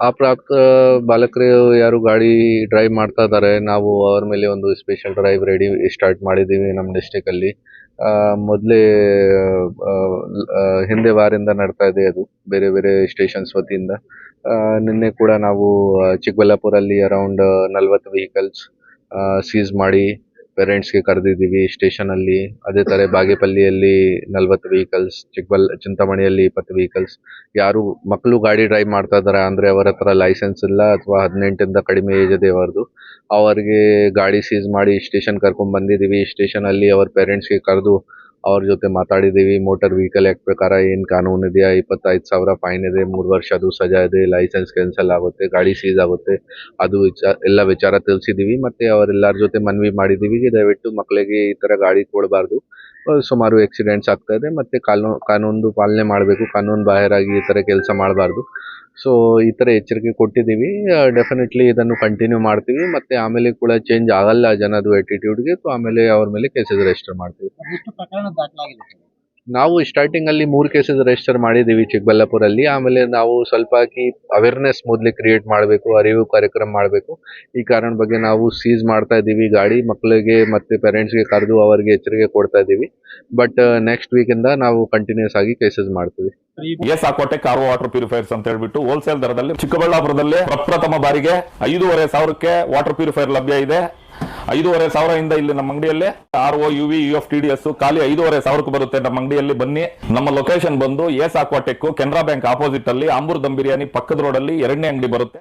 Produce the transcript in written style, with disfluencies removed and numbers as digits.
ಅಪ್ರಾಪ್ತ ಬಾಲಕರು ಯಾರು ಗಾಡಿ ಡ್ರೈವ್ ಮಾಡ್ತಾ ಇದ್ದಾರೆ, ನಾವು ಅವ್ರ ಮೇಲೆ ಒಂದು ಸ್ಪೆಷಲ್ ಡ್ರೈವ್ ಸ್ಟಾರ್ಟ್ ಮಾಡಿದ್ದೀವಿ ನಮ್ಮ ಡಿಸ್ಟಿಕಲ್ಲಿ. ಮೊದಲೇ ಹಿಂದೆ ವಾರಿಂದ ನಡ್ತಾ ಇದೆ ಅದು, ಬೇರೆ ಬೇರೆ ಸ್ಟೇಷನ್ಸ್ ವತಿಯಿಂದ. ನಿನ್ನೆ ಕೂಡ ನಾವು ಚಿಕ್ಕಬಳ್ಳಾಪುರಲ್ಲಿ ಅರೌಂಡ್ 40 ವೆಹಿಕಲ್ಸ್ ಸೀಸ್ ಮಾಡಿ ಪೇರೆಂಟ್ಸ್ಗೆ ಕರೆದಿದ್ದೀವಿ ಸ್ಟೇಷನಲ್ಲಿ. ಅದೇ ಥರ ಬಾಗೇಪಲ್ಲಿಯಲ್ಲಿ 40 ವೆಹಿಕಲ್ಸ್, ಚಿಂತಾಮಣಿಯಲ್ಲಿ 20 ವೆಹಿಕಲ್ಸ್. ಯಾರು ಮಕ್ಕಳು ಗಾಡಿ ಡ್ರೈವ್ ಮಾಡ್ತಾ ಇದ್ದಾರೆ ಅಂದರೆ ಅವರ ಹತ್ರ ಲೈಸೆನ್ಸ್ ಇಲ್ಲ ಅಥವಾ 18ಇಂದ ಕಡಿಮೆ ಏಜ್ ಇದೆ ಅವರಿಗೆ ಗಾಡಿ ಸೀಸ್ ಮಾಡಿ ಸ್ಟೇಷನ್ ಕರ್ಕೊಂಡು ಬಂದಿದ್ದೀವಿ. ಸ್ಟೇಷನಲ್ಲಿ ಅವ್ರ ಪೇರೆಂಟ್ಸ್ಗೆ ಕರೆದು ಅವ್ರ ಜೊತೆ ಮಾತಾಡಿದ್ದೀವಿ. ಮೋಟಾರ್ ವೆಹಿಕಲ್ ಆ್ಯಕ್ಟ್ ಪ್ರಕಾರ ಏನು ಕಾನೂನು ಇದೆಯಾ, 25,000 ಫೈನ್ ಇದೆ, 3 ವರ್ಷದ್ದು ಸಜಾ ಇದೆ, ಲೈಸೆನ್ಸ್ ಕ್ಯಾನ್ಸಲ್ ಆಗುತ್ತೆ, ಗಾಡಿ ಸೀಸ್ ಆಗುತ್ತೆ, ಅದು ಎಲ್ಲ ವಿಚಾರ ತಿಳಿಸಿದ್ದೀವಿ. ಮತ್ತು ಅವರೆಲ್ಲರ ಜೊತೆ ಮನವಿ ಮಾಡಿದ್ದೀವಿ, ದಯವಿಟ್ಟು ಮಕ್ಕಳಿಗೆ ಈ ಥರ ಗಾಡಿ ಕೊಡಬಾರ್ದು. ಸುಮಾರು ಆಕ್ಸಿಡೆಂಟ್ಸ್ ಆಗ್ತಾ ಇದೆ ಮತ್ತು ಕಾನೂನು ಪಾಲನೆ ಮಾಡಬೇಕು, ಕಾನೂನು ಬಾಹಿರಾಗಿ ಈ ಥರ ಕೆಲಸ ಮಾಡಬಾರ್ದು. ಸೊ ಈ ಥರ ಎಚ್ಚರಿಕೆ ಕೊಟ್ಟಿದ್ದೀವಿ. ಡೆಫಿನೆಟ್ಲಿ ಇದನ್ನು ಕಂಟಿನ್ಯೂ ಮಾಡ್ತೀವಿ ಮತ್ತು ಆಮೇಲೆ ಕೂಡ ಚೇಂಜ್ ಆಗಲ್ಲ ಜನದು ಆ್ಯಟಿಟ್ಯೂಡ್ಗೆ, ಸೊ ಆಮೇಲೆ ಅವ್ರ ಮೇಲೆ ಕೇಸಸ್ ರಿಜಿಸ್ಟರ್ ಮಾಡ್ತೀವಿ. ನಾವು ಸ್ಟಾರ್ಟಿಂಗಲ್ಲಿ 3 ಕೇಸಸ್ ರಿಜಿಸ್ಟರ್ ಮಾಡಿದ್ದೀವಿ ಚಿಕ್ಕಬಳ್ಳಾಪುರಲ್ಲಿ. ಆಮೇಲೆ ನಾವು ಸ್ವಲ್ಪ ಅವೇರ್ನೆಸ್ ಮೊದಲೇ ಕ್ರಿಯೇಟ್ ಮಾಡಬೇಕು, ಅರಿವು ಕಾರ್ಯಕ್ರಮ ಮಾಡಬೇಕು. ಈ ಕಾರಣ ಬಗ್ಗೆ ನಾವು ಸೀಸ್ ಮಾಡ್ತಾ ಇದ್ದೀವಿ ಗಾಡಿ, ಮಕ್ಕಳಿಗೆ ಮತ್ತು ಪೇರೆಂಟ್ಸ್ಗೆ ಕರೆದು ಅವರಿಗೆ ಎಚ್ಚರಿಕೆ ಕೊಡ್ತಾ ಇದ್ದೀವಿ. ಬಟ್ ನೆಕ್ಸ್ಟ್ ವೀಕಿಂದ ನಾವು ಕಂಟಿನ್ಯೂಸ್ ಆಗಿ ಕೇಸಸ್ ಮಾಡ್ತೀವಿ. ಏಸಾಕೋಟೆ ಕಾರ್ ವಾಟರ್ ಪ್ಯೂರಿಫೈರ್ಸ್ ಅಂತ ಹೇಳ್ಬಿಟ್ಟು ಹೋಲ್ಸೇಲ್ ದರದಲ್ಲಿ ಚಿಕ್ಕಬಳ್ಳಾಪುರದಲ್ಲಿ ಪ್ರಪ್ರಥಮ ಬಾರಿಗೆ 5,500ಕ್ಕೆ ವಾಟರ್ ಪ್ಯೂರಿಫೈರ್ ಲಭ್ಯ ಇದೆ. 5,500 ಇಲ್ಲಿ ನಮ್ಮ ಅಂಗಡಿಯಲ್ಲಿ RO UV UF TDS ಖಾಲಿ 5,500 ಬರುತ್ತೆ. ನಮ್ಮ ಅಂಗಡಿಯಲ್ಲಿ ಬನ್ನಿ. ನಮ್ಮ ಲೊಕೇಶನ್ ಬಂದು ಏಸಾಕೋಟೆಕ್ ಕೆನರಾ ಬ್ಯಾಂಕ್ ಆಪೋಸಿಟ್ ಅಲ್ಲಿ ಆಂಬೂರ್ ದಮ್ ಬಿರಿಯಾನಿ ಪಕ್ಕದ ರೋಡ್ ಅಲ್ಲಿ 2ನೇ ಅಂಗಡಿ ಬರುತ್ತೆ.